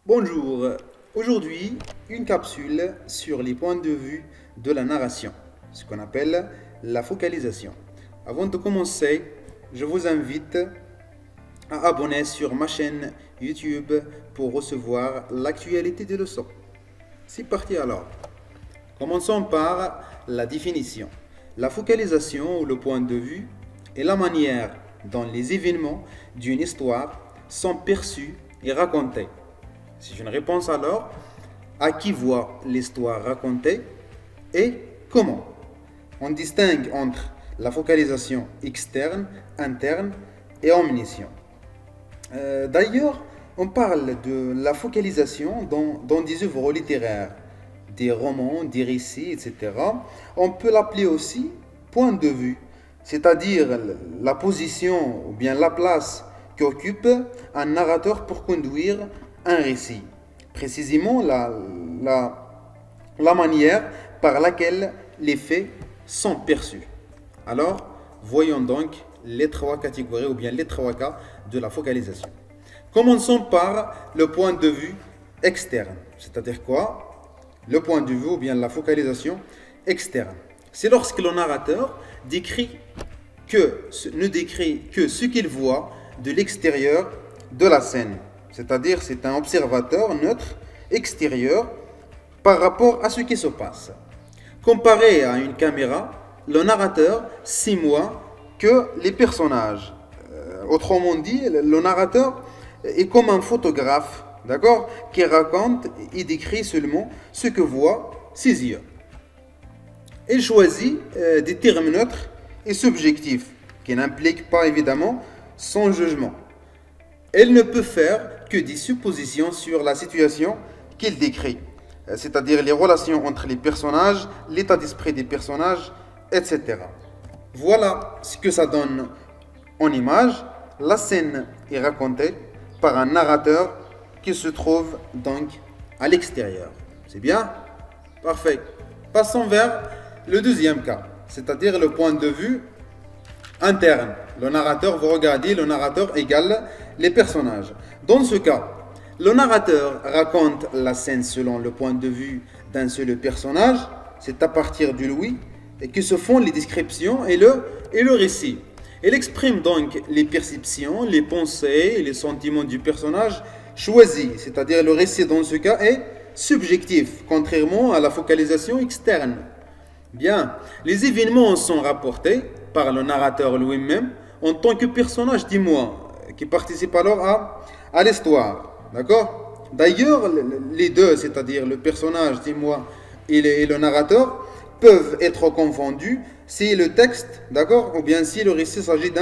Bonjour, aujourd'hui une capsule sur les points de vue de la narration, ce qu'on appelle la focalisation. Avant de commencer, je vous invite à abonner sur ma chaîne YouTube pour recevoir l'actualité des leçons. C'est parti alors. Commençons par la définition. La focalisation ou le point de vue est la manière dont les événements d'une histoire sont perçus et racontés. C'est une réponse alors à qui voit l'histoire racontée et comment. On distingue entre la focalisation externe, interne et omniscient. D'ailleurs, on parle de la focalisation dans des œuvres littéraires, des romans, des récits, etc. On peut l'appeler aussi point de vue, c'est-à-dire la position ou bien la place qu'occupe un narrateur pour conduire un récit. Précisément la manière par laquelle les faits sont perçus. Alors, voyons donc les trois catégories ou bien les trois cas de la focalisation. Commençons par le point de vue externe. C'est-à-dire quoi? Le point de vue ou bien la focalisation externe. C'est lorsque le narrateur ne décrit que ce qu'il voit de l'extérieur de la scène. C'est-à-dire c'est un observateur neutre extérieur par rapport à ce qui se passe. Comparé à une caméra, le narrateur s'émoit que les personnages. Autrement dit, le narrateur est comme un photographe, d'accord, qui raconte et décrit seulement ce que voient ses yeux. Il choisit des termes neutres et subjectifs qui n'impliquent pas évidemment son jugement. Elle ne peut faire que des suppositions sur la situation qu'il décrit, c'est-à-dire les relations entre les personnages, l'état d'esprit des personnages, etc. Voilà ce que ça donne en image. La scène est racontée par un narrateur qui se trouve donc à l'extérieur. C'est bien? Parfait. Passons vers le deuxième cas, c'est-à-dire le point de vue interne. Le narrateur, vous regardez, le narrateur égale les personnages. Dans ce cas, le narrateur raconte la scène selon le point de vue d'un seul personnage. C'est à partir de lui que se font les descriptions et le récit. Il exprime donc les perceptions, les pensées et les sentiments du personnage choisi. C'est-à-dire le récit dans ce cas est subjectif, contrairement à la focalisation externe. Bien, les événements sont rapportés par le narrateur lui-même en tant que personnage témoin qui participe alors à l'histoire. D'accord? D'ailleurs, les deux, c'est-à-dire le personnage témoin et le narrateur, peuvent être confondus si le texte, d'accord, ou bien si le récit s'agit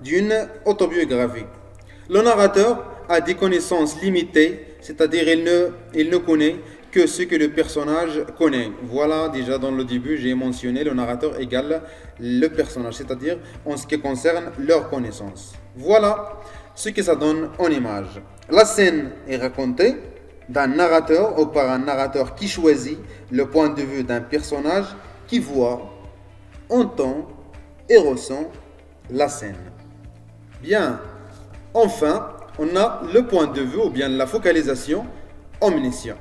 d'une autobiographie. Le narrateur a des connaissances limitées, c'est-à-dire il ne connaît que ce que le personnage connaît. Voilà, déjà dans le début, j'ai mentionné le narrateur égale le personnage, c'est-à-dire en ce qui concerne leur connaissance. Voilà ce que ça donne en image. La scène est racontée d'un narrateur ou par un narrateur qui choisit le point de vue d'un personnage qui voit, entend et ressent la scène. Bien, enfin, on a le point de vue ou bien la focalisation omniscient,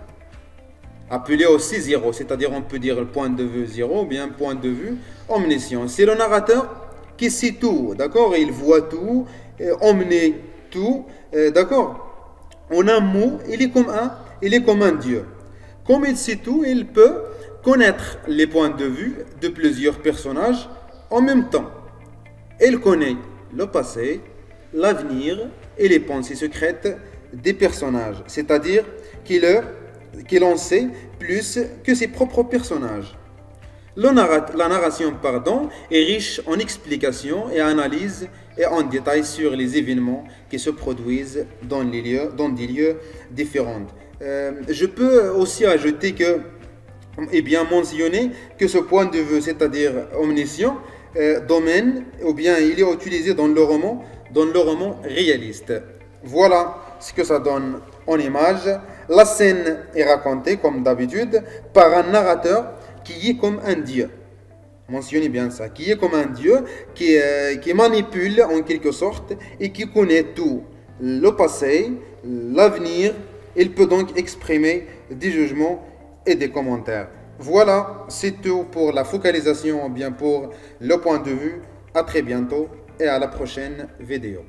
appelé aussi zéro, c'est-à-dire on peut dire le point de vue zéro ou bien point de vue omniscient. C'est le narrateur qui sait tout, d'accord? Il voit tout, omné tout, d'accord? En un mot, il est comme un Dieu. Comme il sait tout, il peut connaître les points de vue de plusieurs personnages en même temps. Il connaît le passé, l'avenir et les pensées secrètes des personnages, c'est-à-dire qu'il en sait plus que ses propres personnages. La narration est riche en explications et analyses et en détails sur les événements qui se produisent dans des lieux différents. Je peux aussi ajouter que, et bien mentionner que ce point de vue, c'est-à-dire omniscient, domaine, ou bien il est utilisé dans le roman réaliste. Voilà ce que ça donne en image. La scène est racontée, comme d'habitude, par un narrateur qui est comme un dieu. Mentionnez bien ça, qui est comme un dieu, qui manipule en quelque sorte et qui connaît tout, le passé, l'avenir il peut donc exprimer des jugements et des commentaires. Voilà, c'est tout pour la focalisation, ou bien pour le point de vue. À très bientôt et à la prochaine vidéo.